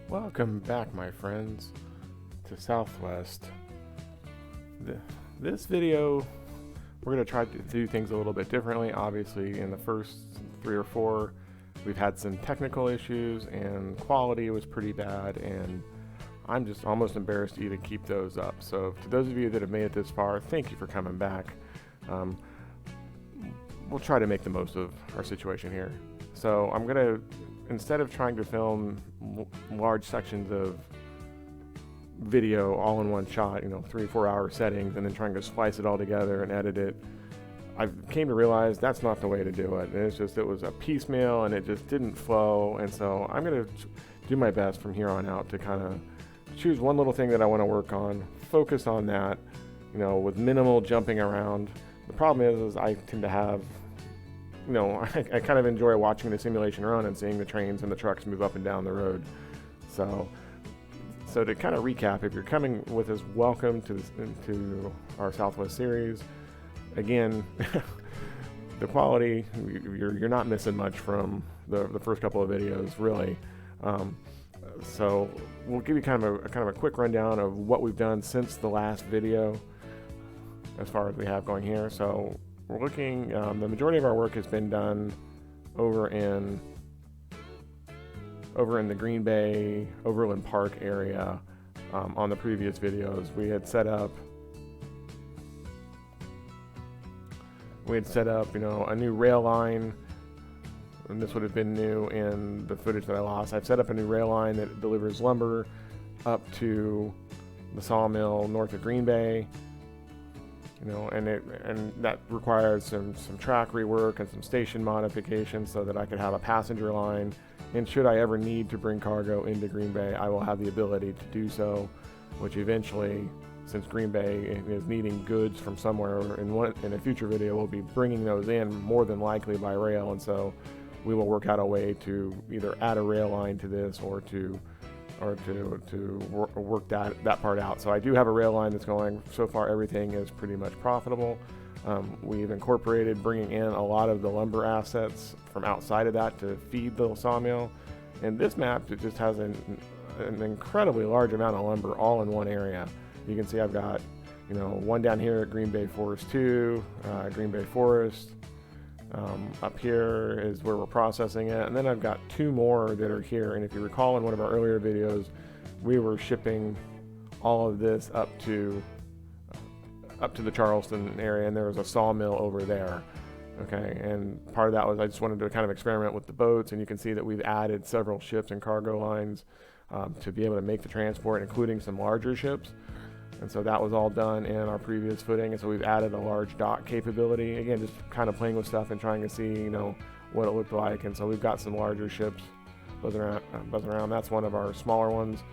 Welcome back, my friends, to Southwest. This video, we're going to try to do things a little bit differently. Obviously, in the first 3 or 4, we've had some technical issues and quality was pretty bad, and I'm just almost embarrassed to even keep those up. So to those of you that have made it this far, thank you for coming back. We'll try to make the most of our situation here. So I'm going to, instead of trying to film large sections of video all in one shot, 3 or 4 hour settings, and then trying to splice it all together and edit it, I came to realize that's not the way to do it. And it was a piecemeal and it just didn't flow. And so I'm going to do my best from here on out to kind of choose one little thing that I want to work on, focus on that, with minimal jumping around. The problem is I tend to have, I kind of enjoy watching the simulation run and seeing the trains and the trucks move up and down the road. So to kind of recap, if you're coming with us, welcome to our Southwest series. Again, the quality, you're not missing much from the first couple of videos, really. So we'll give you kind of a quick rundown of what we've done since the last video, as far as we have going here. So we're looking, the majority of our work has been done over in the Green Bay, Overland Park area. On the previous videos, we had set up, a new rail line, and this would have been new in the footage that I lost. I've set up a new rail line that delivers lumber up to the sawmill north of Green Bay. And that requires some track rework and some station modifications so that I could have a passenger line. And should I ever need to bring cargo into Green Bay, I will have the ability to do so, which eventually, since Green Bay is needing goods from somewhere, in a future video, we'll be bringing those in more than likely by rail. And so we will work out a way to either add a rail line to this or to work that part out. So I do have a rail line that's going. So far, everything is pretty much profitable. We've incorporated bringing in a lot of the lumber assets from outside of that to feed the sawmill. And this map, it just has an incredibly large amount of lumber all in one area. You can see I've got, one down here at Green Bay Forest 2, Green Bay Forest. Up here is where we're processing it, and then I've got 2 more that are here. And if you recall, in one of our earlier videos, we were shipping all of this up to the Charleston area, and there was a sawmill over there. Okay, and part of that was I just wanted to kind of experiment with the boats, and you can see that we've added several ships and cargo lines to be able to make the transport, including some larger ships. And so that was all done in our previous footing, and so we've added a large dock capability. Again, just kind of playing with stuff and trying to see, what it looked like. And so we've got some larger ships buzzing around. That's one of our smaller ones.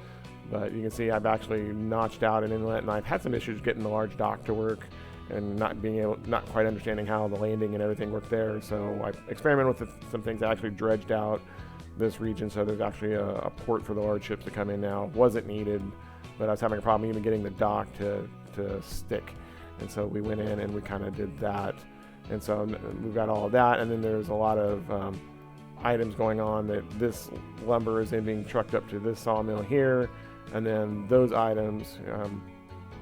But you can see I've actually notched out an inlet, and I've had some issues getting the large dock to work and not quite understanding how the landing and everything worked there. So I experimented with some things. I actually dredged out this region, so there's actually a port for the large ships to come in now. Wasn't needed, but I was having a problem even getting the dock to stick. And so we went in and we kind of did that. And so we've got all of that. And then there's a lot of items going on that this lumber is then being trucked up to this sawmill here. And then those items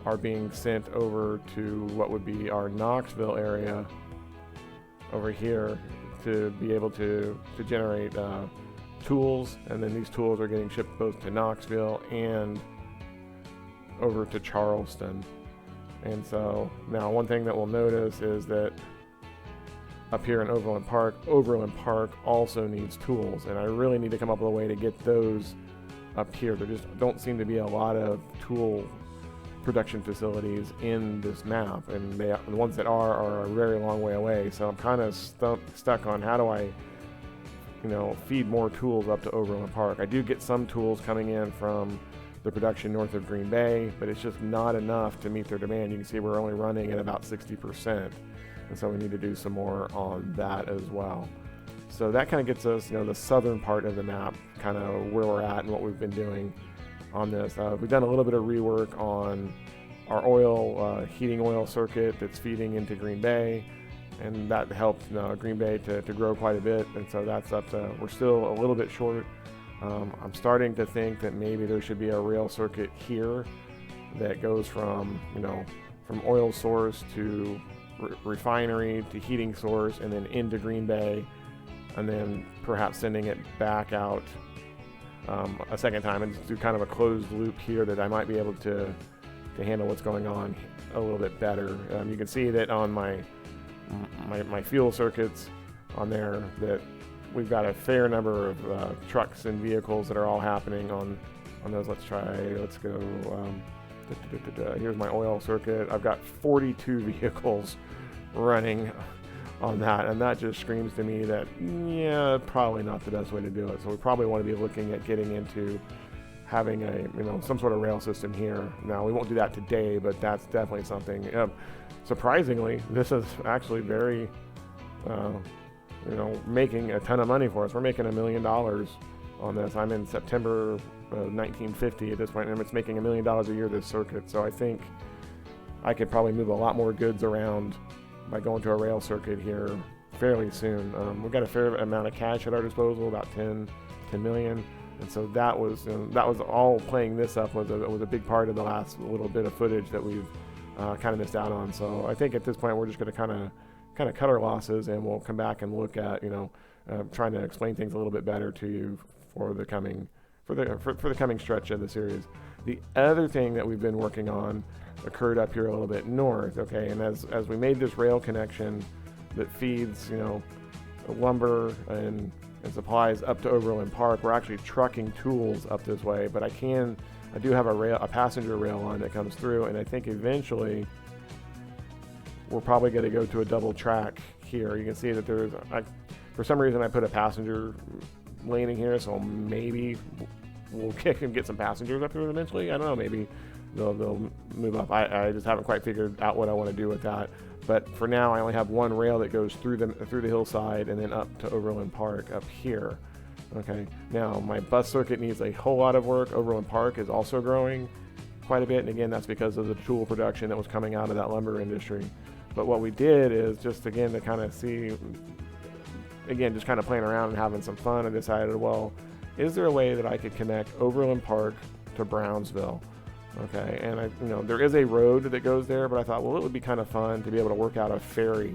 are being sent over to what would be our Knoxville area over here to be able to generate tools. And then these tools are getting shipped both to Knoxville and over to Charleston. And so now one thing that we'll notice is that up here in Overland Park also needs tools, and I really need to come up with a way to get those up here. There just don't seem to be a lot of tool production facilities in this map, and the ones that are a very long way away. So I'm kind of stuck on how do I feed more tools up to Overland Park. I do get some tools coming in from the production north of Green Bay, but it's just not enough to meet their demand. You can see we're only running at about 60%, and so we need to do some more on that as well. So that kind of gets us, the southern part of the map, kind of where we're at and what we've been doing on this. We've done a little bit of rework on our oil heating oil circuit that's feeding into Green Bay, and that helped Green Bay to grow quite a bit. And so that's up to, we're still a little bit short. I'm starting to think that maybe there should be a rail circuit here that goes from from oil source to refinery to heating source and then into Green Bay, and then perhaps sending it back out a second time and do kind of a closed loop here that I might be able to handle what's going on a little bit better. You can see that on my fuel circuits on there that we've got a fair number of trucks and vehicles that are all happening on those. Let's go. Here's my oil circuit. I've got 42 vehicles running on that, and that just screams to me that probably not the best way to do it. So we probably want to be looking at getting into having some sort of rail system here. Now we won't do that today, but that's definitely something. Surprisingly, this is actually very making a ton of money for us. We're making $1 million on this. I'm in September 1950 at this point, and it's making $1 million a year, this circuit. So I think I could probably move a lot more goods around by going to a rail circuit here fairly soon. We've got a fair amount of cash at our disposal, about 10 million. And so that was all playing this up was a big part of the last little bit of footage that we've kind of missed out on. So I think at this point we're just going to kind of cut our losses, and we'll come back and look at trying to explain things a little bit better to you for the coming stretch of the series. The other thing that we've been working on occurred up here a little bit north, okay, and as we made this rail connection that feeds lumber and supplies up to Overland Park, we're actually trucking tools up this way, but I do have a passenger rail line that comes through, and I think eventually we're probably going to go to a double track here. You can see that for some reason I put a passenger lane in here, so maybe we'll get some passengers up here eventually. I don't know, maybe they'll move up. I just haven't quite figured out what I want to do with that. But for now, I only have one rail that goes through the hillside and then up to Overland Park up here. Okay. Now my bus circuit needs a whole lot of work. Overland Park is also growing quite a bit, and again, that's because of the tool production that was coming out of that lumber industry. But what we did is just again to kind of see, again, just kind of playing around and having some fun, I decided, well, is there a way that I could connect Overland Park to Brownsville? Okay, and there is a road that goes there, but I thought, well, it would be kind of fun to be able to work out a ferry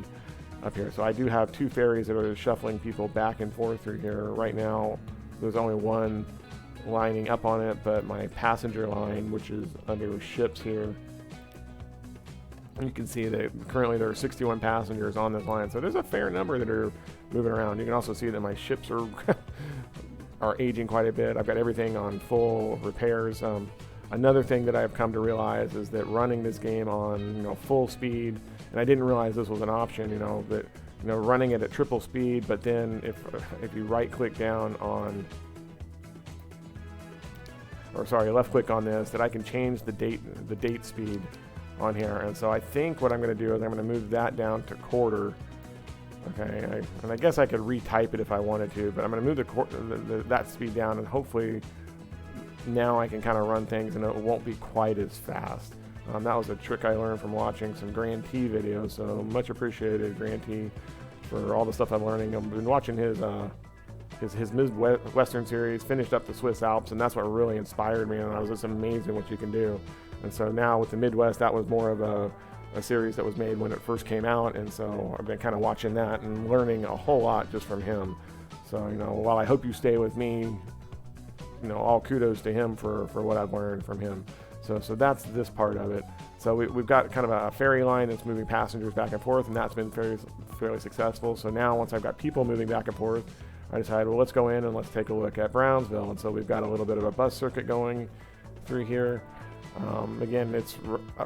up here. So I do have two ferries that are shuffling people back and forth through here. Right now, there's only one lining up on it, but my passenger line, which is under ships here, you can see that currently there are 61 passengers on this line. So there's a fair number that are moving around. You can also see that my ships are aging quite a bit. I've got everything on full repairs. Another thing that I've come to realize is that running this game on full speed, and I didn't realize this was an option, that running it at triple speed, but then if you right click down on, left click on this, that I can change the date speed on here. And so I think what I'm going to do is I'm going to move that down to quarter. Okay, and I guess I could retype it if I wanted to, but I'm going to move that speed down, and hopefully now I can kind of run things and it won't be quite as fast. That was a trick I learned from watching some Grand T videos, so much appreciated, Grand T, for all the stuff I'm learning. I've been watching his Midwestern series, finished up the Swiss Alps, and that's what really inspired me, and I was just amazing what you can do. And so now with the Midwest, that was more of a series that was made when it first came out, and so I've been kind of watching that and learning a whole lot just from him. So while I hope you stay with me, all kudos to him for what I've learned from him. So that's this part of it. So we've got kind of a ferry line that's moving passengers back and forth, and that's been fairly successful. So now once I've got people moving back and forth, I decided, well, let's go in and let's take a look at Brownsville. And so we've got a little bit of a bus circuit going through here. Again, it's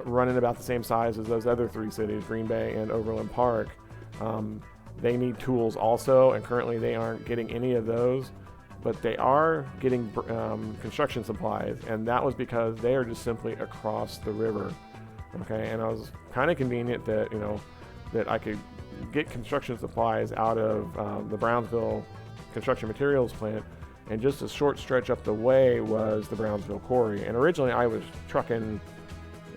running about the same size as those other three cities, Green Bay and Overland Park. They need tools also, and currently they aren't getting any of those, but they are getting construction supplies, and that was because they are just simply across the river. Okay, and it was kind of convenient that that I could get construction supplies out of the Brownsville construction materials plant, and just a short stretch up the way was the Brownsville quarry. And originally I was trucking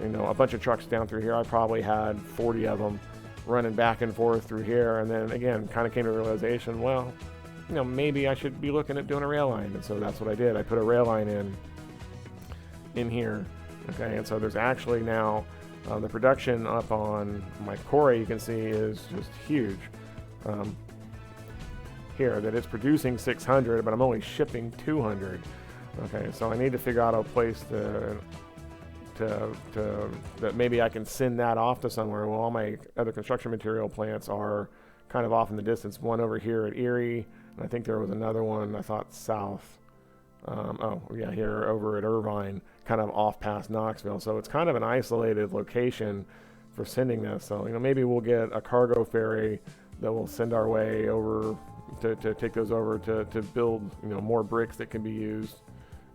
a bunch of trucks down through here. I probably had 40 of them running back and forth through here, and then again kind of came to the realization, well, maybe I should be looking at doing a rail line. And so that's what I did. I put a rail line in here. Okay, and so there's actually now the production up on my Core, you can see, is just huge. Here, that it's producing 600, but I'm only shipping 200. Okay, so I need to figure out a place that maybe I can send that off to somewhere. Well, all my other construction material plants are kind of off in the distance. One over here at Erie, and I think there was another one, I thought, south. Here over at Irvine, kind of off past Knoxville. So it's kind of an isolated location for sending this. So, maybe we'll get a cargo ferry that will send our way over to take those over to build, more bricks that can be used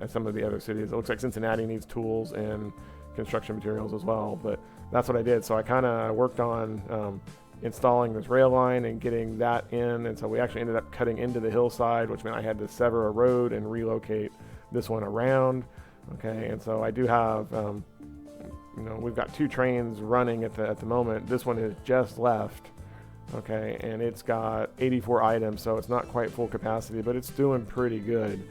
at some of the other cities. It looks like Cincinnati needs tools and construction materials as well, but that's what I did. So I kind of worked on installing this rail line and getting that in, and so we actually ended up cutting into the hillside, which meant I had to sever a road and relocate this one around. Okay, and so I do have, we've got 2 trains running at the moment. This one has just left. Okay, and it's got 84 items, so it's not quite full capacity, but it's doing pretty good.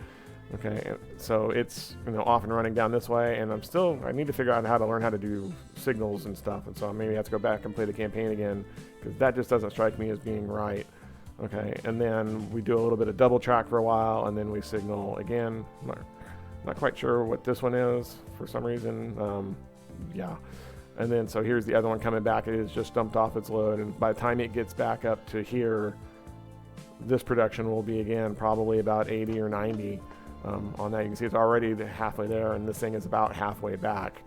Okay, so it's off and running down this way, and I need to figure out how to learn how to do signals and stuff, and so maybe I have to go back and play the campaign again, because that just doesn't strike me as being right. Okay, and then we do a little bit of double track for a while, and then we signal again. Not quite sure what this one is for some reason. And then so here's the other one coming back. It is just dumped off its load, and by the time it gets back up to here, this production will be again probably about 80 or 90 on that. You can see it's already halfway there, and this thing is about halfway back.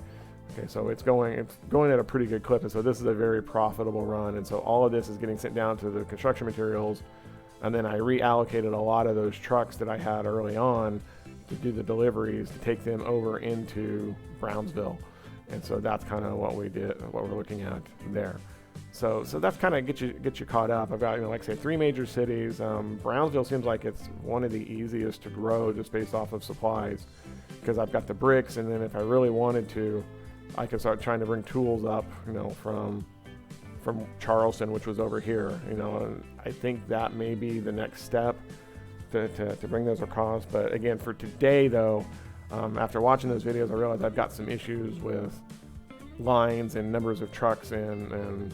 Okay, so it's going at a pretty good clip, and so this is a very profitable run. And so all of this is getting sent down to the construction materials, and then I reallocated a lot of those trucks that I had early on to do the deliveries to take them over into Brownsville. And so that's kind of what we did, what we're looking at there. So that's kind of get you caught up. I've got, like I say, 3 major cities. Brownsville seems like it's one of the easiest to grow just based off of supplies, because I've got the bricks, and then if I really wanted to, I could start trying to bring tools up, from Charleston, which was over here. And I think that may be the next step to bring those across. But again, for today though, after watching those videos, I realized I've got some issues with lines and numbers of trucks and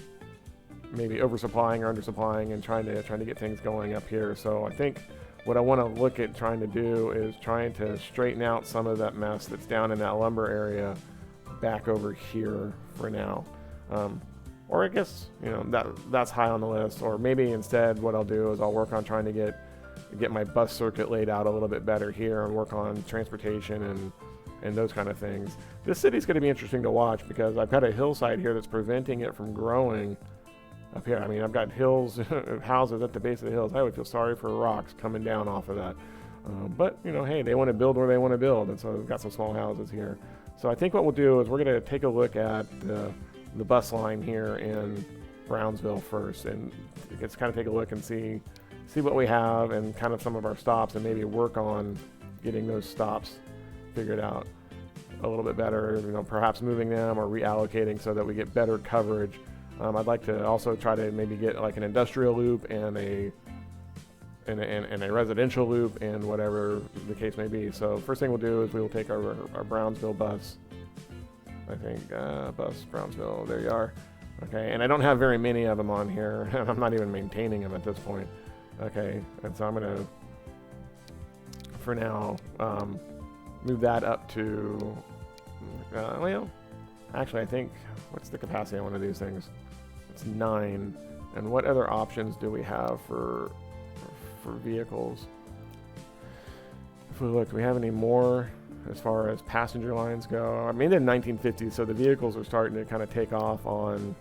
maybe oversupplying or undersupplying, and trying to get things going up here. So I think what I want to look at trying to do is trying to straighten out some of that mess that's down in that lumber area back over here for now. Or I guess, that's high on the list. Or maybe instead what I'll do is I'll work on trying to get my bus circuit laid out a little bit better here and work on transportation and those kind of things. This city's going to be interesting to watch, because I've got a hillside here that's preventing it from growing up here. I mean, I've got hills, houses at the base of the hills. I would feel sorry for rocks coming down off of that. But, hey, they want to build where they want to build, and so we've got some small houses here. So I think what we'll do is we're going to take a look at the bus line here in Brownsville first, and just kind of take a look and see what we have and kind of some of our stops, and maybe work on getting those stops figured out a little bit better, perhaps moving them or reallocating so that we get better coverage. I'd like to also try to maybe get like an industrial loop and a residential loop, and whatever the case may be. So first thing we'll do is we will take our Brownsville bus. I think bus Brownsville, there you are. Okay, and I don't have very many of them on here, and I'm not even maintaining them at this point. Okay, and so I'm gonna, for now, move that up to, actually I think, what's the capacity on one of these things? It's 9. And what other options do we have for vehicles? If we look, do we have any more as far as passenger lines go? I mean, they're 1950s, so the vehicles are starting to kind of take off on,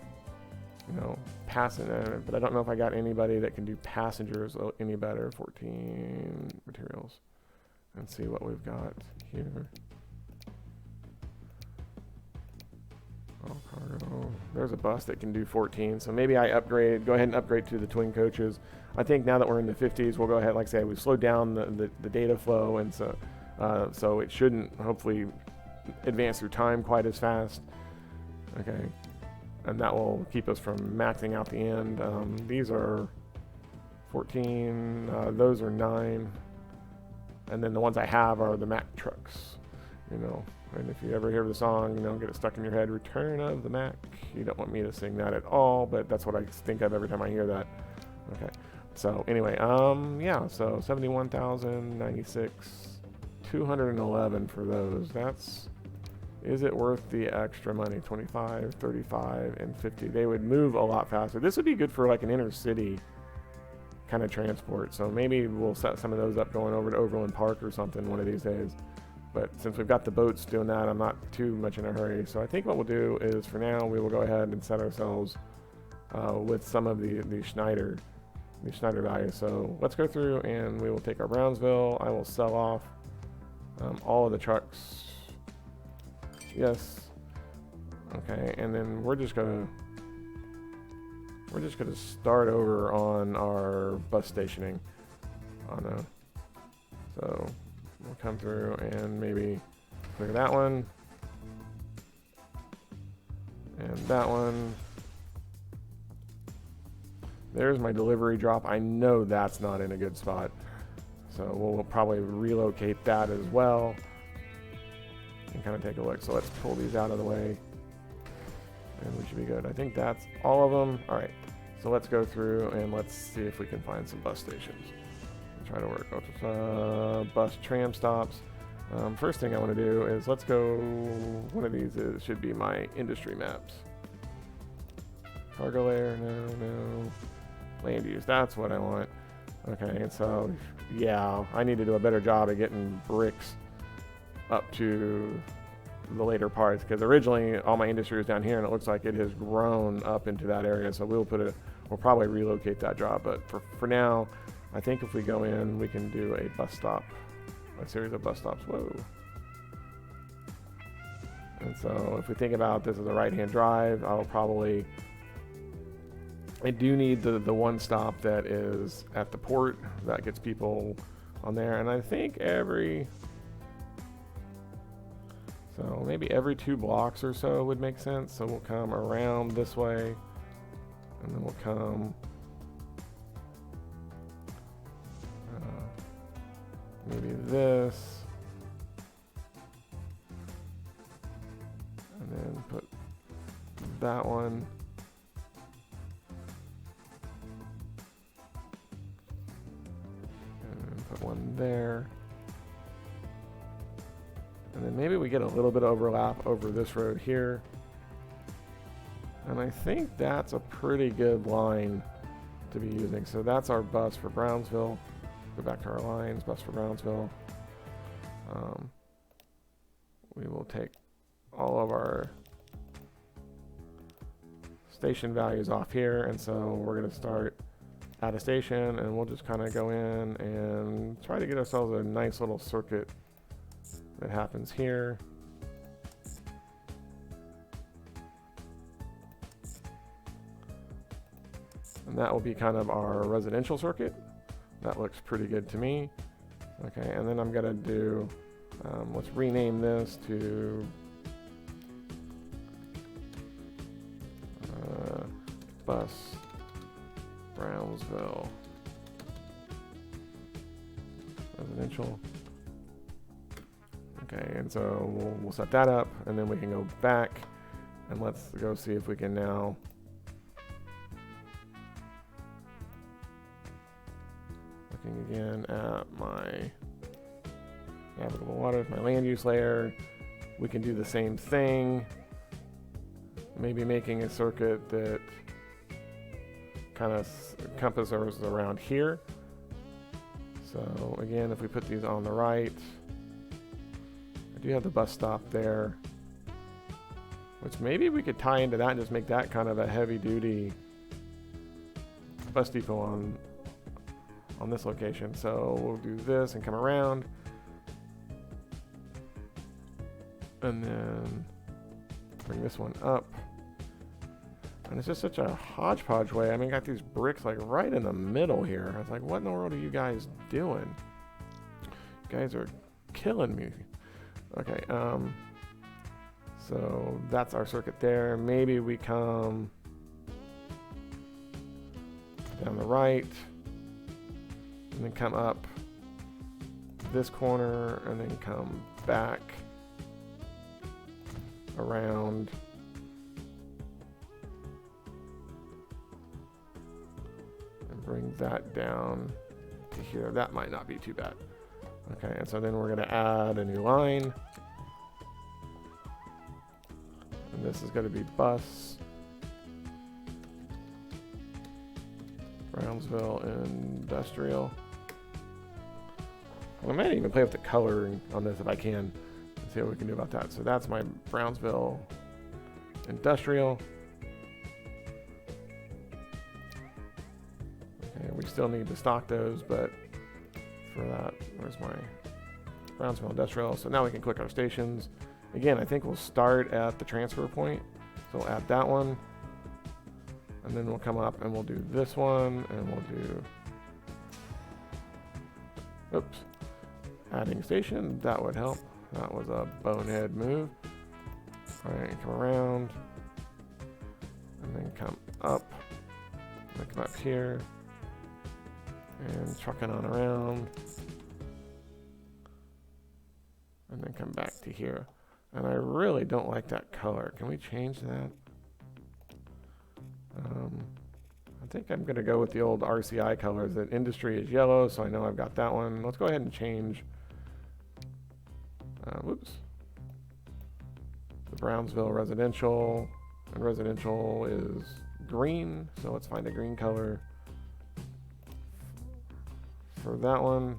passenger, but I don't know if I got anybody that can do passengers any better. 14 materials. And see what we've got here. Oh, cargo. There's a bus that can do 14, so maybe I go ahead and upgrade to the twin coaches. I think now that we're in the 50s, we'll go ahead, like I say, we've slowed down the data flow, and so it shouldn't hopefully advance through time quite as fast. Okay, and that will keep us from maxing out the end. These are 14, those are 9, and then the ones I have are the Mack trucks, you know. And if you ever hear the song, you know, get it stuck in your head, Return of the Mack. You don't want me to sing that at all, but that's what I think of every time I hear that. Okay, so anyway, yeah, so 71,096, 211 for those. Is it worth the extra money? 25, 35, and 50. They would move a lot faster. This would be good for like an inner city kind of transport. So maybe we'll set some of those up going over to Overland Park or something one of these days. But since we've got the boats doing that, I'm not too much in a hurry. So I think what we'll do is, for now, we will go ahead and set ourselves with some of the Schneider values. So let's go through and we will take our Brownsville. I will sell off all of the trucks. Yes. Okay, and then we're just gonna start over on our bus stationing. So we'll come through and maybe clear that one and that one. There's my delivery drop. I know that's not in a good spot, so we'll probably relocate that as well and kind of take a look. So let's pull these out of the way and we should be good. I think that's all of them. All right, so let's go through and let's see if we can find some bus stations. Try to work. Bus tram stops. First thing I want to do is let's go. One of these should be my industry maps. Cargo layer, no. Land use, that's what I want. Okay, and so yeah, I need to do a better job of getting bricks up to the later parts, because originally all my industry was down here and it looks like it has grown up into that area. So we'll probably relocate that job, but for now, I think if we go in, we can do a bus stop, a series of bus stops. Whoa. And so if we think about this as a right-hand drive, I do need the one stop that is at the port that gets people on there. And I think maybe every 2 blocks or so would make sense. So we'll come around this way and then we'll come maybe this, and then put that one, and put one there, and then maybe we get a little bit of overlap over this road here, and I think that's a pretty good line to be using. So that's our bus for Brownsville. Go back to our lines, bus for Brownsville. We will take all of our station values off here, and so we're going to start at a station, and we'll just kind of go in and try to get ourselves a nice little circuit that happens here. And that will be kind of our residential circuit. That looks pretty good to me. Okay, and then I'm gonna do, let's rename this to Bus Brownsville Residential. Okay, and so we'll set that up, and then we can go back and let's go see if we can now again at my navigable waters, my land use layer. We can do the same thing, maybe making a circuit that kind of encompasses around here. So again, if we put these on the right, I do have the bus stop there, which maybe we could tie into that and just make that kind of a heavy duty bus depot on this location. So we'll do this and come around, and then bring this one up. And it's just such a hodgepodge way. I mean, got these bricks like right in the middle here. I was like, what in the world are you guys doing? You guys are killing me. Okay, So that's our circuit there. Maybe we come down the right and then come up this corner and then come back around and bring that down to here. That might not be too bad. Okay, and so then we're going to add a new line. And this is going to be bus Brownsville Industrial. I might even play with the coloring on this if I can and see what we can do about that. So that's my Brownsville Industrial. Okay, we still need to stock those, but for that, where's my Brownsville Industrial? So now we can click our stations. Again, I think we'll start at the transfer point. So we'll add that one. And then we'll come up and we'll do this one and we'll do, oops, adding station. That would help. That was a bonehead move. All right, come around and then come up. And then come up here and trucking on around. And then come back to here. And I really don't like that color. Can we change that? I think I'm going to go with the old RCI colors. That industry is yellow, so I know I've got that one. Let's go ahead and change. Whoops. The Brownsville residential. And residential is green, so let's find a green color for that one.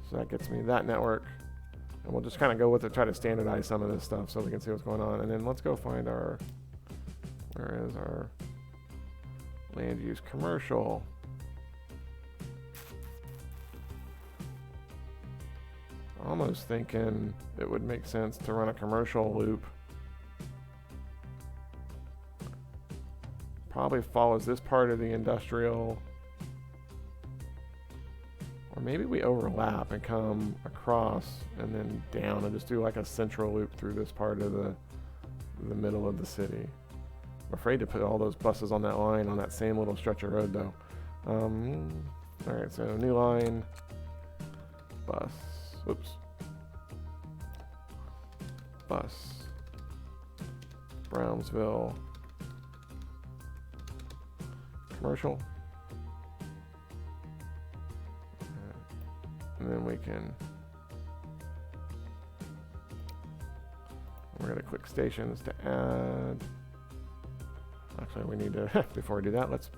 So that gets me that network. And we'll just kind of go with it, try to standardize some of this stuff so we can see what's going on. And then let's go find our, where is our land use commercial? Almost thinking it would make sense to run a commercial loop. Probably follows this part of the industrial. Or maybe we overlap and come across and then down and just do like a central loop through this part of the middle of the city. I'm afraid to put all those buses on that line on that same little stretch of road though. All right, so new line, bus, whoops, bus, Brownsville, commercial. And then we can, we're going to click stations to add. Actually, we need to, before we do that, let's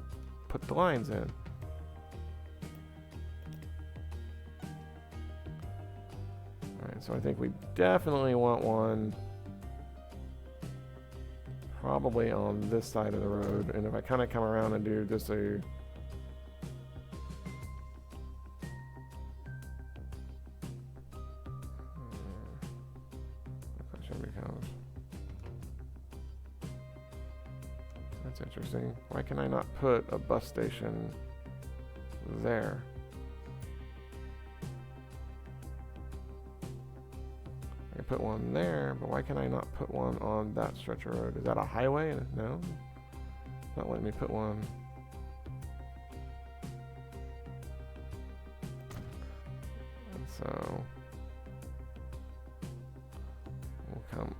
put the lines in. All right, so I think we definitely want one probably on this side of the road. And if I kind of come around and do just a, that's interesting. Why can I not put a bus station there? I can put one there, but why can I not put one on that stretch of road? Is that a highway? No? It's not letting me put one. And so we'll come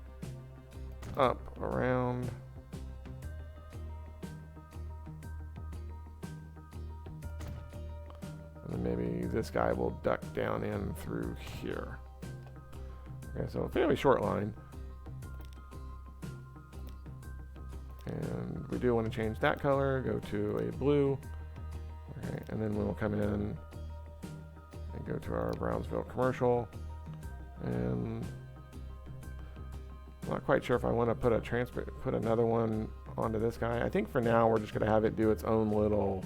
up around. And then maybe this guy will duck down in through here. Okay, so a fairly short line. And we do want to change that color, go to a blue. Okay, and then we'll come in and go to our Brownsville commercial. And I'm not quite sure if I want to put another one onto this guy. I think for now we're just going to have it do its own little,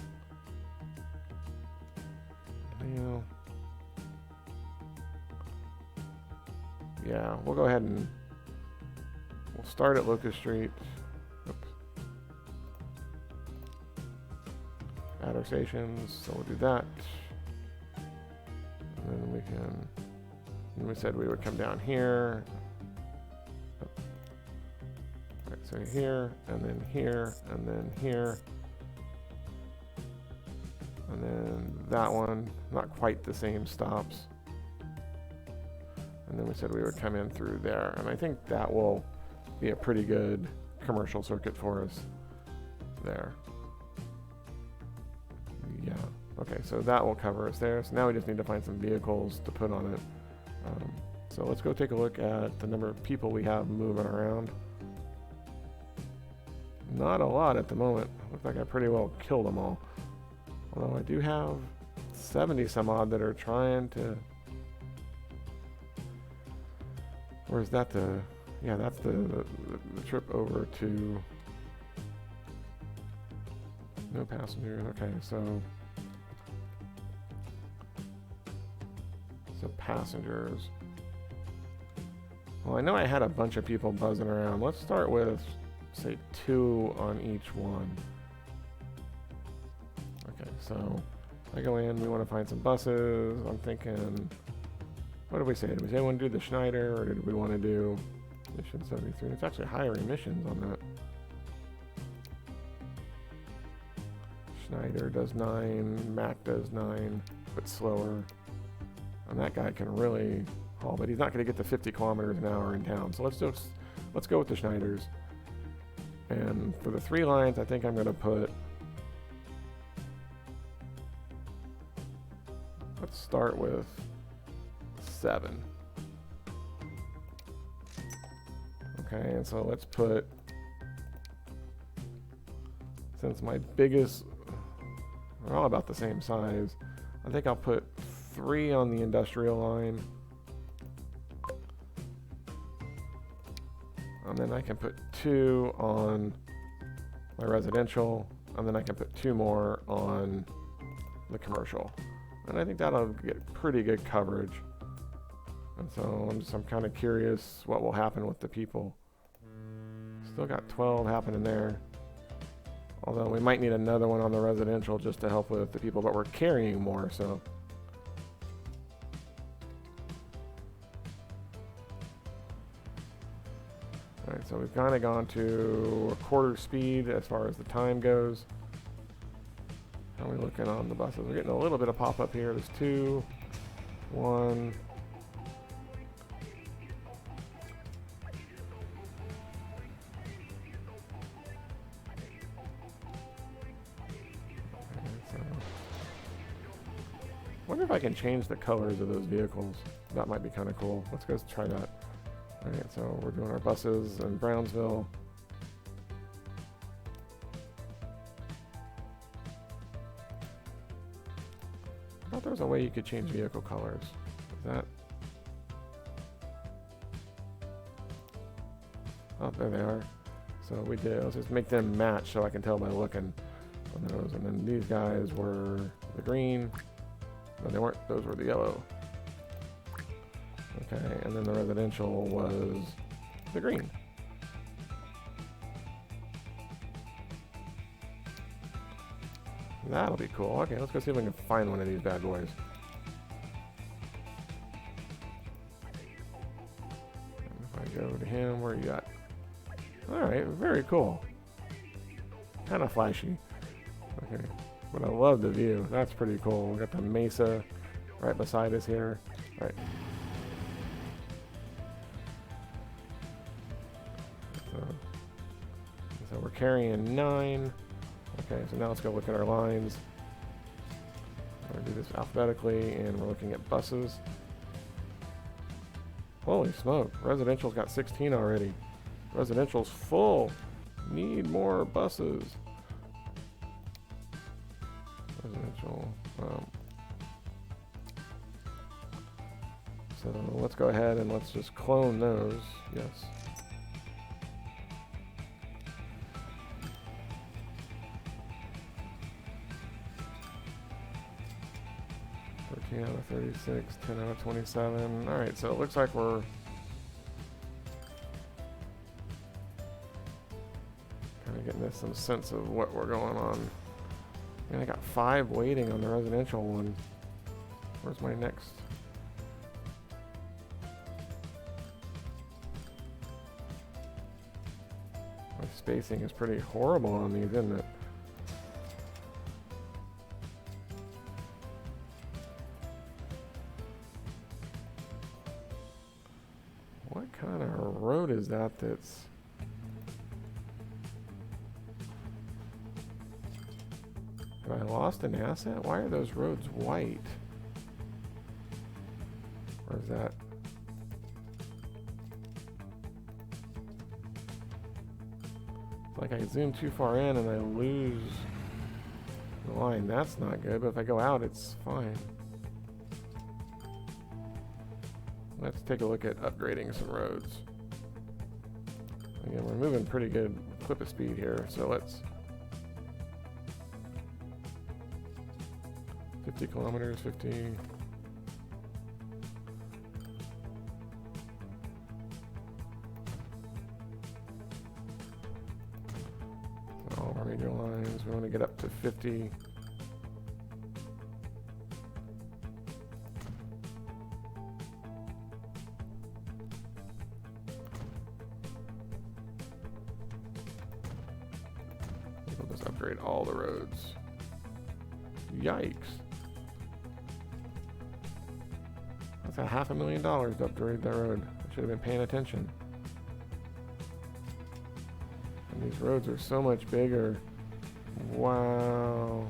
yeah, we'll go ahead and we'll start at Locust Street. Oops. Add our stations, so we'll do that. And then we said we would come down here. So here, and then here, and then here. And then that one, not quite the same stops. And then we said we would come in through there. And I think that will be a pretty good commercial circuit for us there. Yeah. Okay, so that will cover us there. So now we just need to find some vehicles to put on it. So let's go take a look at the number of people we have moving around. Not a lot at the moment. Looks like I pretty well killed them all. Although I do have 70 some odd that are trying to... Or is that the... Yeah, that's the trip over to... No passengers. Okay, so passengers. Well, I know I had a bunch of people buzzing around. Let's start with, say, 2 on each one. Okay, so I go in, we want to find some buses. I'm thinking, what did we say? Did we say we want to do the Schneider, or did we want to do mission 73? It's actually higher emissions on that. Schneider does 9, Mac does 9, but slower. And that guy can really haul, but he's not going to get to 50 kilometers an hour in town. So let's go with the Schneiders. And for the 3 lines, I think I'm going to put... Let's start with 7. Okay, and so let's put... Since my biggest... They're all about the same size. I think I'll put 3 on the industrial line. And then I can put 2 on my residential. And then I can put 2 more on the commercial. And I think that'll get pretty good coverage. And so I'm kind of curious what will happen with the people. Still got 12 happening there. Although we might need another one on the residential just to help with the people, but we're carrying more, so. Alright, so we've kind of gone to a quarter speed as far as the time goes. How are we looking on the buses? We're getting a little bit of pop-up here. There's 2, 1. I wonder if I can change the colors of those vehicles. That might be kind of cool. Let's go try that. Alright, so we're doing our buses in Brownsville. I thought there was a way you could change vehicle colors. Is that? Oh, there they are. So we did. Let's just make them match so I can tell by looking on those. And then these guys were the green. No, they weren't. Those were the yellow. Okay, and then the residential was the green. That'll be cool. Okay, let's go see if we can find one of these bad boys. And if I go to him, where you at? Alright, very cool. Kind of flashy. Okay. But I love the view. That's pretty cool. We got the mesa right beside us here. All right. So we're carrying 9. Okay, so now let's go look at our lines. We're gonna do this alphabetically, and we're looking at buses. Holy smoke! Residential's got 16 already. Residential's full. Need more buses. Residential. So let's go ahead and let's just clone those. Yes. Out of 36, 10 out of 27. All right, so it looks like we're kind of getting some sense of what we're going on. And I got 5 waiting on the residential one. Where's my next? spacing is pretty horrible on these, isn't it? What kind of road is that that's... Have I lost an asset? Why are those roads white? Or is that... It's like I zoom too far in and I lose the line. That's not good, but if I go out, it's fine. Let's take a look at upgrading some roads. Again, we're moving pretty good clip of speed here, so let's... 50 kilometers, 50... All our major lines, we want to get up to 50. We'll just upgrade all the roads. Yikes. That's $500,000 to upgrade that road. I should have been paying attention. And these roads are so much bigger. Wow.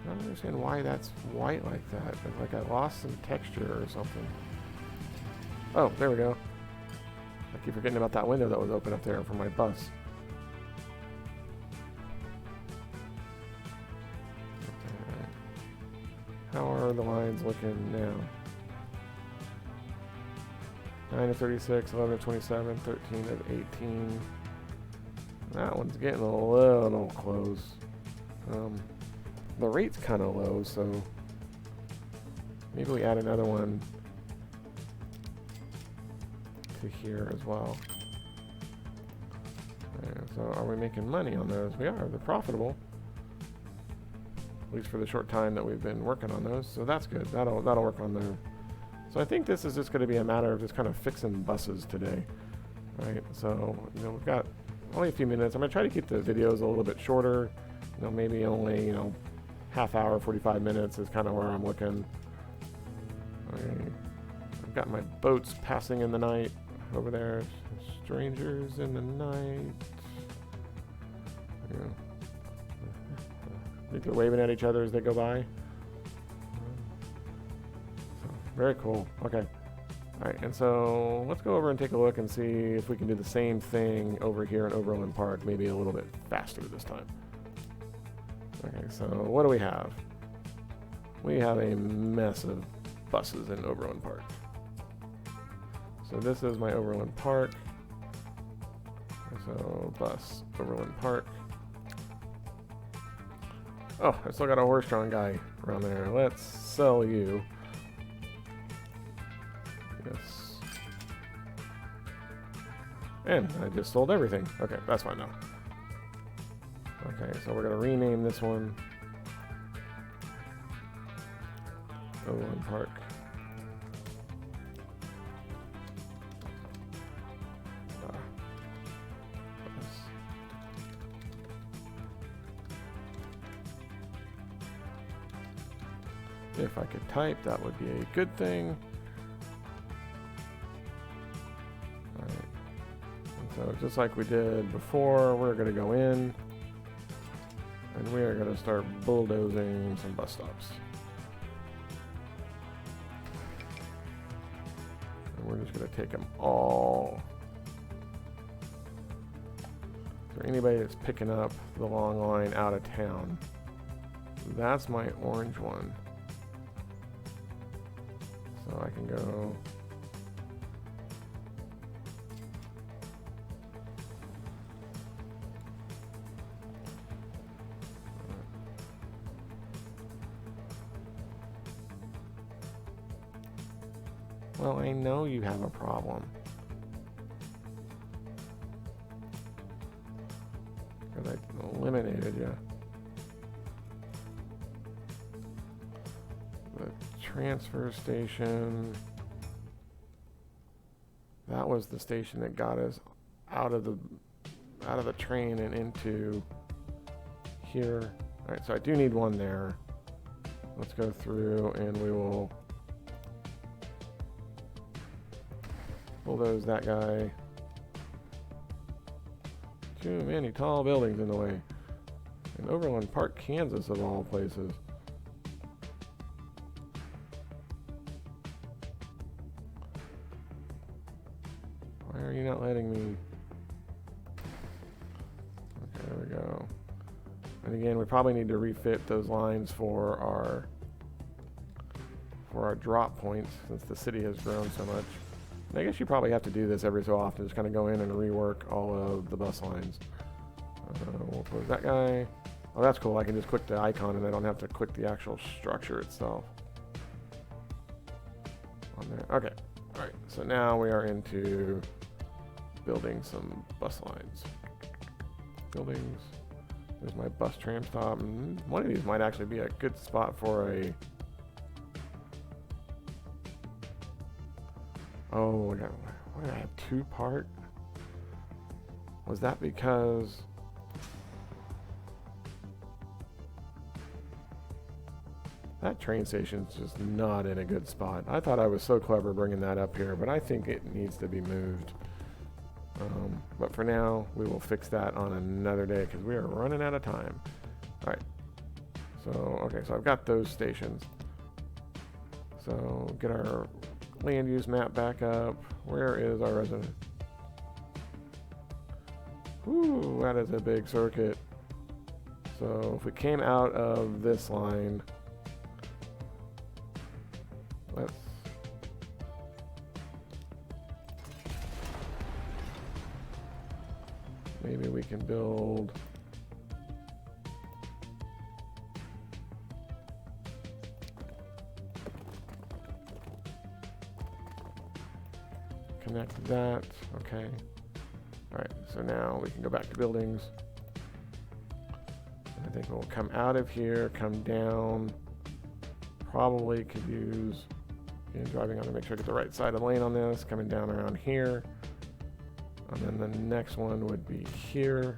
I don't understand why that's white like that. It's like I lost some texture or something. Oh, there we go. I keep forgetting about that window that was open up there for my bus. Okay. How are the lines looking now? 9 of 36, 11 of 27, 13 of 18. That one's getting a little close. The rate's kind of low, so maybe we add another one to here as well. So are we making money on those? We are. They're profitable, at least for the short time that we've been working on those. So that's good. That'll work on there. So I think this is just going to be a matter of just kind of fixing buses today, right? So we've got only a few minutes. I'm going to try to keep the videos a little bit shorter. Maybe only half hour, 45 minutes is kind of where I'm looking. Okay. I've got my boats passing in the night over there. Strangers in the night. I think they're waving at each other as they go by. So, very cool. Okay. Alright, and so let's go over and take a look and see if we can do the same thing over here in Overland Park, maybe a little bit faster this time. Okay, so what do we have? We have a mess of buses in Overland Park. So this is my Overland Park. So bus, Overland Park. Oh, I still got a horse-drawn guy around there. Let's sell you. Yes. And I just sold everything. Okay, that's fine now. Okay, so we're going to rename this one Overland Park. If I could type, that would be a good thing. Alright. And so just like we did before, we're going to go in and we are going to start bulldozing some bus stops. And we're just going to take them all. Is there anybody that's picking up the long line out of town? That's my orange one. So I can go. Well, I know you have a problem. Because I eliminated you. transfer station. That was the station that got us out of the train and into here. All right, so I do need one there. Let's go through and we will bulldoze that guy. Too many tall buildings in the way. In Overland Park, Kansas, of all places. Why are you not letting me? Okay, there we go. And again, we probably need to refit those lines for our drop points since the city has grown so much. And I guess you probably have to do this every so often, just kind of go in and rework all of the bus lines. We'll close that guy. Oh, that's cool. I can just click the icon and I don't have to click the actual structure itself. On there. Okay. All right. So now we are into building some bus lines. Buildings. There's my bus tram stop. One of these might actually be a good spot for a... Oh, I got... Why did I have two-part? Was that because... That train station's just not in a good spot. I thought I was so clever bringing that up here, but I think it needs to be moved. But for now, we will fix that on another day because we are running out of time. All right. So, okay, so I've got those stations. So, get our land use map back up. Where is our resident? Ooh, that is a big circuit. So, if we came out of this line, let's... Maybe we can build... Connect that. Okay. Alright, so now we can go back to buildings. I think we'll come out of here, come down. Probably could use... driving on to make sure I get the right side of the lane on this. Coming down around here. And then the next one would be here.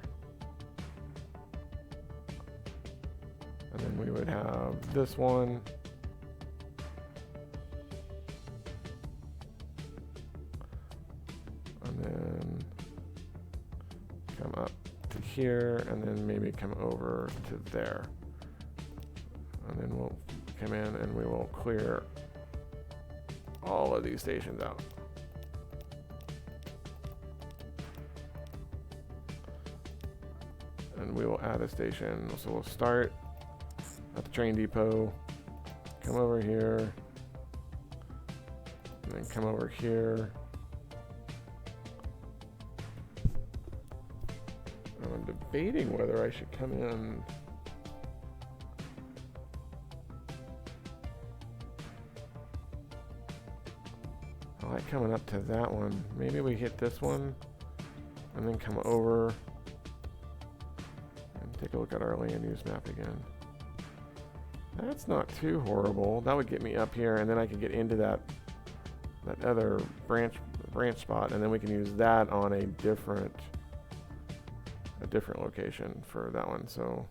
And then we would have this one. And then come up to here, and then maybe come over to there. And then we'll come in and we will clear all of these stations out. And we will add a station. So we'll start at the train depot, come over here, and then come over here. I'm debating whether I should come in. I like coming up to that one. Maybe we hit this one and then come over. Take a look at our land use map again. That's not too horrible. That would get me up here, and then I can get into that other branch spot, and then we can use that on a different location for that one. So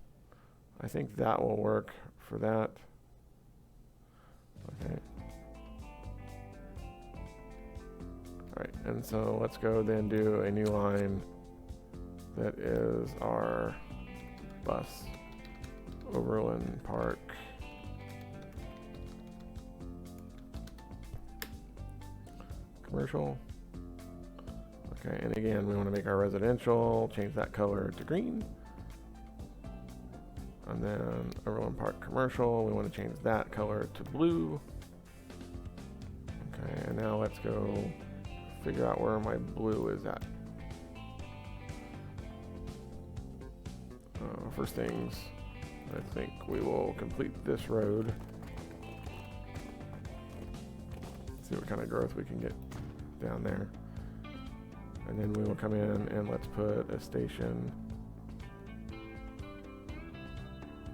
I think that will work for that. Okay. All right, and so let's go then do a new line that is our bus, Overland Park. Commercial. Okay, and again, we want to make our residential, change that color to green. And then Overland Park Commercial, we want to change that color to blue. Okay, and now let's go figure out where my blue is at. First things, I think we will complete this road. See what kind of growth we can get down there. And then we will come in and let's put a station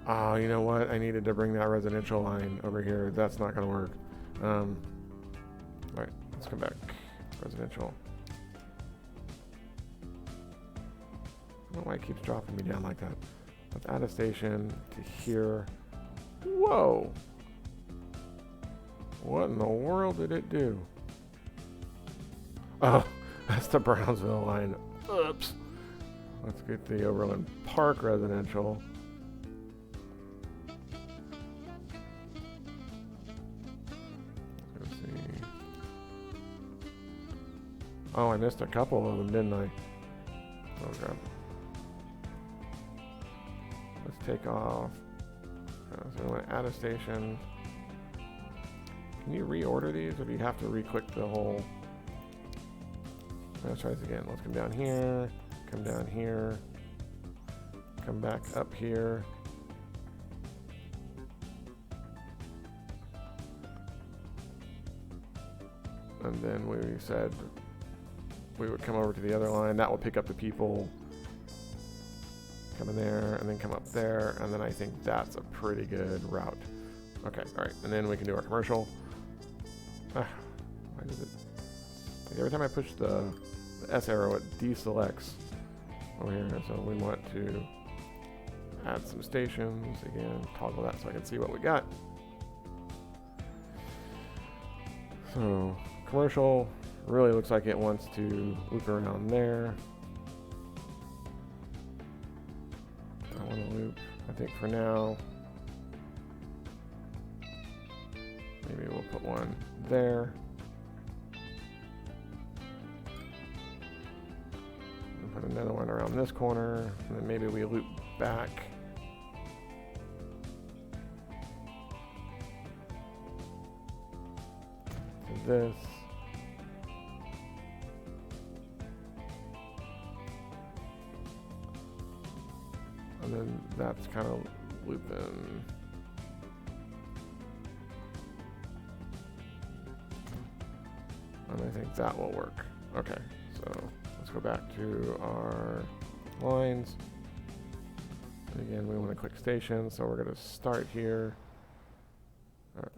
Oh, you know what? I needed to bring that residential line over here. That's not going to work. Alright, let's come back. Residential. I don't know why it keeps dropping me down like that. Let's add a station to here. Whoa! What in the world did it do? Oh, that's the Brownsville line. Oops. Let's get the Overland Park residential. Let's see. Oh, I missed a couple of them, didn't I? Oh, God. Let's take off. So we want to add a station. Can you reorder these, or do you have to re-click the whole? Let's try this again. Let's come down here, come down here, come back up here. And then we said we would come over to the other line. That will pick up the people. Come in there, and then come up there, and then I think that's a pretty good route. Okay, all right, and then we can do our commercial. Why does it? Like every time I push the S arrow, it deselects over here. So we want to add some stations again. Toggle that so I can see what we got. So commercial really looks like it wants to loop around there. I want to loop. I think for now, maybe we'll put one there. And put another one around this corner, and then maybe we loop back. To this. And then that's kind of looping. And I think that will work. Okay, so let's go back to our lines. And again, we want to click station, so we're going to start here.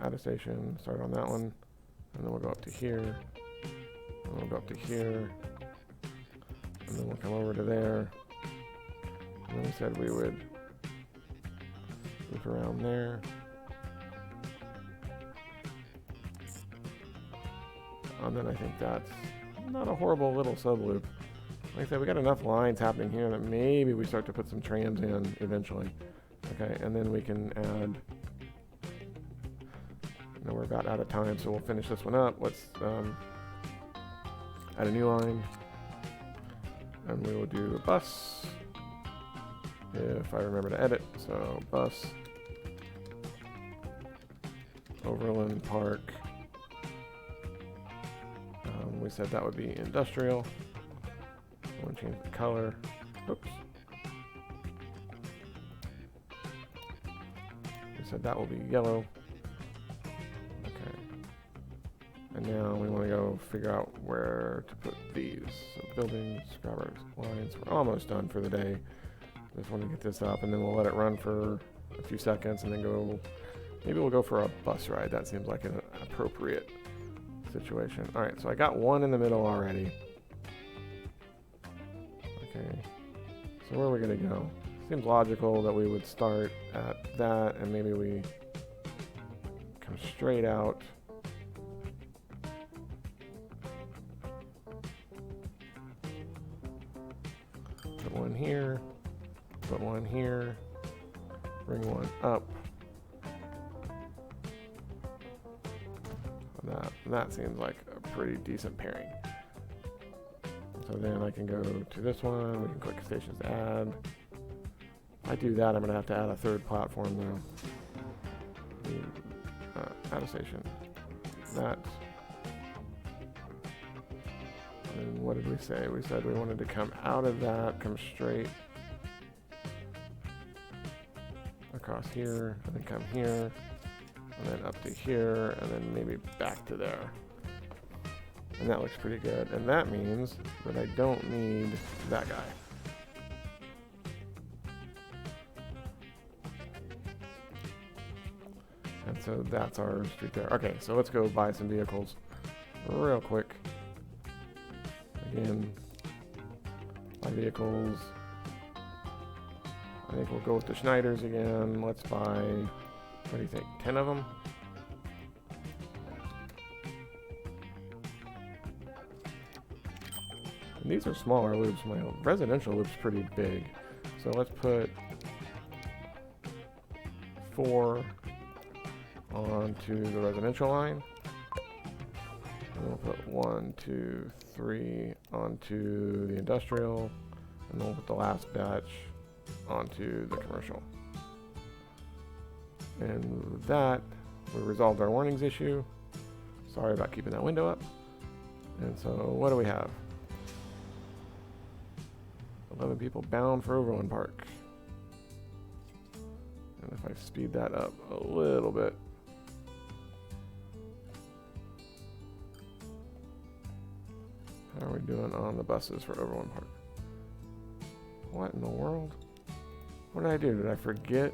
Add a station, start on that one. And then we'll go up to here. And we'll go up to here. And then we'll come over to there. And then we said we would loop around there. And then I think that's not a horrible little sub loop. Like I said, we got enough lines happening here that maybe we start to put some trams in eventually. Okay, and then we can add. Now we're about out of time, so we'll finish this one up. Let's add a new line, and we will do a bus. If I remember to edit, so bus, Overland Park. We said that would be industrial. I want to change the color. Oops. We said that will be yellow. Okay. And now we want to go figure out where to put these. So buildings, grab our lines. We're almost done for the day. Just want to get this up, and then we'll let it run for a few seconds, and then go. Maybe we'll go for a bus ride. That seems like an appropriate situation. All right, so I got one in the middle already. Okay, so where are we gonna go? Seems logical that we would start at that, and maybe we come straight out. Put one here. Put one here. Bring one up. That seems like a pretty decent pairing. So then I can go to this one. We can click stations to add. If I do that, I'm going to have to add a third platform though. Add a station. That. And what did we say? We said we wanted to come out of that, come straight across here, and then come here. And then up to here, and then maybe back to there. And that looks pretty good. And that means that I don't need that guy. so that's our street there. Okay, so let's go buy some vehicles real quick. Again, buy vehicles. I think we'll go with the Schneiders again. Let's buy, what do you think, 10 of them? And these are smaller loops. My residential loop's pretty big. So let's put 4 onto the residential line. And we'll put 1, 2, 3 onto the industrial. And we'll put the last batch onto the commercial. And with that, we resolved our warnings issue. Sorry about keeping that window up. And so what do we have? 11 people bound for Overhaul Park. And if I speed that up a little bit. How are we doing on the buses for Overhaul Park? What in the world? What did I do? Did I forget?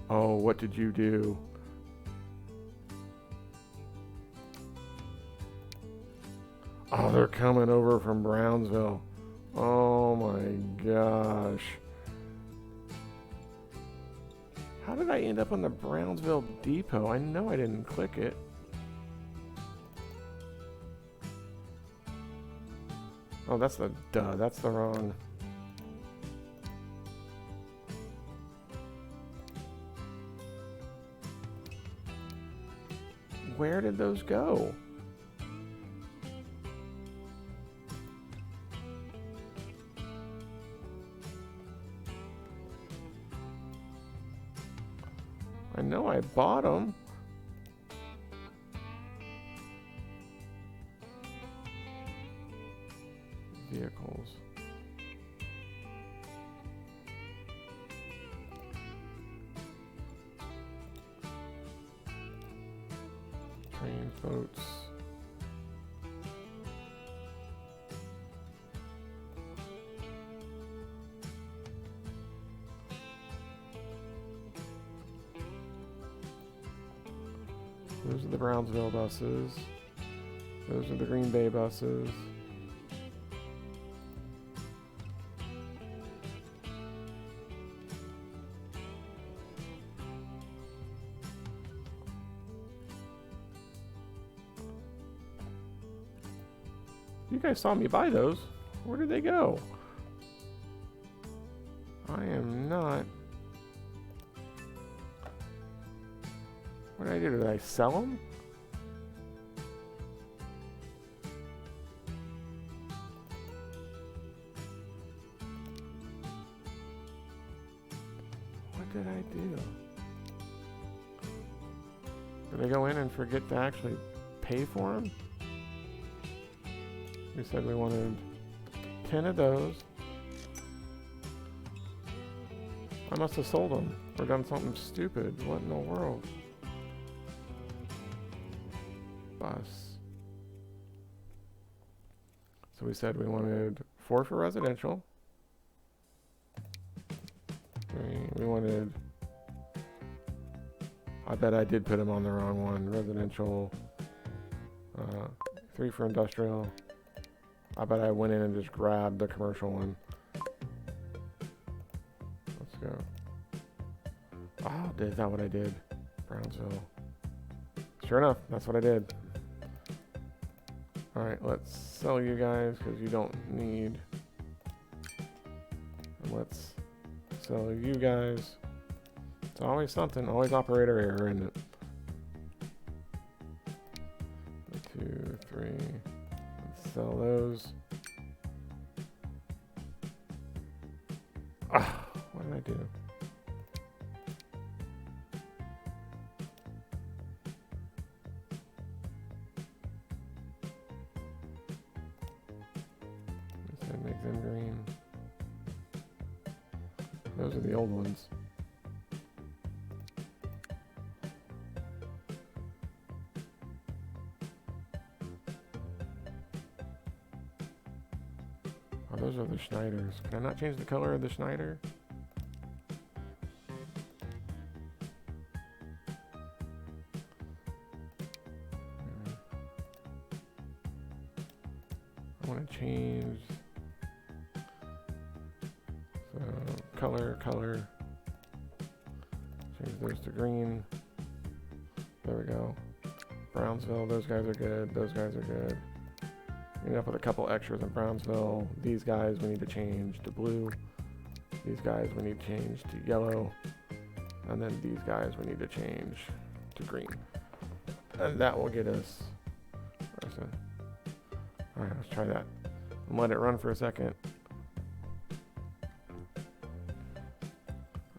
Oh, what did you do? Oh, they're coming over from Brownsville. Oh my gosh. How did I end up on the Brownsville Depot? I know I didn't click it. Oh, that's the duh. That's the wrong. Where did those go? I know I bought them. Vehicles. Trains, boats. Those are the Brownsville buses. Those are the Green Bay buses. You guys saw me buy those. Where did they go? I am not. What did I do? Did I sell them? What did I do? Did I go in and forget to actually pay for them? We said we wanted 10 of those. I must have sold them or done something stupid. What in the world? Bus. So we said we wanted 4 for residential. We wanted... I bet I did put them on the wrong one. Residential. 3 for industrial. I bet I went in and just grabbed the commercial one. Let's go. Oh, is that what I did? Brownsville. Sure enough, that's what I did. Alright, let's sell you guys because you don't need. And let's sell you guys. It's always something, always operator error, isn't it? 2, 3. Sell those. Ah, what did I do? Just make them green. Those are the old ones. Those are the Schneiders. Can I not change the color of the Schneider? I want to change. So color. Change those to green. There we go. Brownsville, those guys are good. Those guys are good. Ended up with a couple extras in Brownsville. These guys we need to change to blue. These guys we need to change to yellow. And then these guys we need to change to green. And that will get us. Alright, let's try that. And let it run for a second.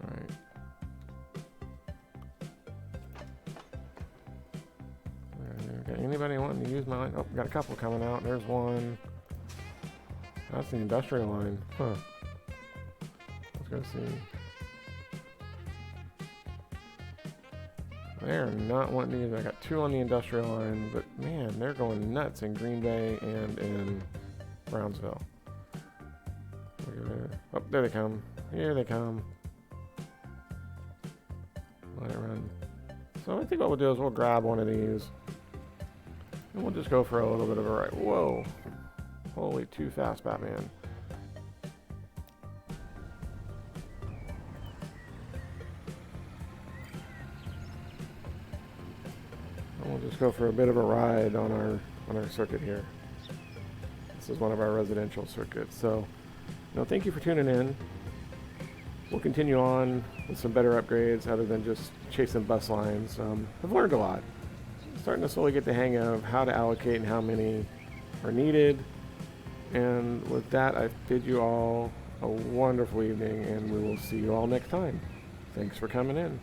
Alright. Okay, anybody wanting to use my line? Oh, got a couple coming out. There's one. That's the industrial line. Huh. Let's go see. They're not wanting to use it. I got 2 on the industrial line, but man, they're going nuts in Green Bay and in Brownsville. Look at there. Oh, there they come. Here they come. Let it run. So I think what we'll do is we'll grab one of these. And we'll just go for a little bit of a ride. Whoa. Holy, too fast, Batman. We'll just go for a bit of a ride on our circuit here. This is one of our residential circuits. So, thank you for tuning in. We'll continue on with some better upgrades other than just chasing bus lines. I've learned a lot. Starting to slowly get the hang of how to allocate and how many are needed. And with that, I bid you all a wonderful evening, and we will see you all next time. Thanks for coming in.